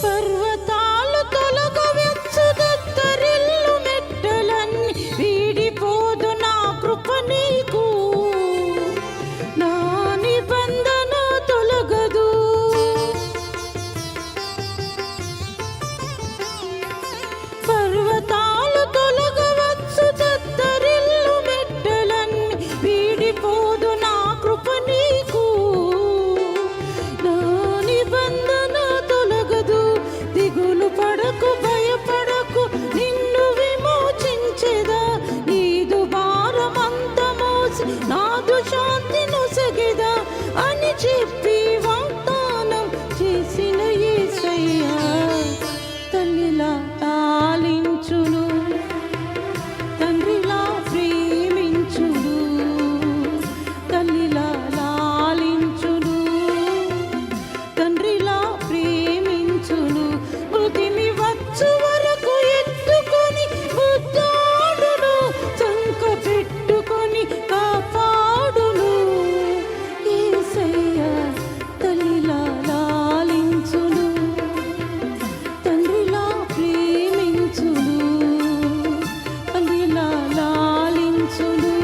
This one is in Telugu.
పర్వతాలు తొలగవచ్చు, దత్తరిల్లు మెట్టలన్నీ వీడిపోదు నా కృప నీకు. నా నిబంధన తొలగదు. పర్వతాలు తొలగవచ్చు, దత్తరిల్లు మెట్టలన్నీ వీడిపోదు నా కృప నీకు. నా నిబంధన తొలగదు. దిగులు పడకు, భయపడకు, నిన్ను విమోచించెదా. నీదు భారమంత మోసి నాదు శాంతి నొసగెదా అని చెప్పి వాగ్దానం చేసిన యేసయ్యా తల్లిలా తాలించును, తండ్రిలా ప్రేమించును. తల్లిలా లాలించును, తండ్రిలా ప్రేమించును. మృతిమి వచ్చు వరకు ఎత్తుకొని ముద్దాడును, చంక పెట్టుకొని కాపాడును. యేసయ్యా తల్లిలా లాలించును, తండ్రిలా ప్రేమించును, తండ్రిలా లాలించును.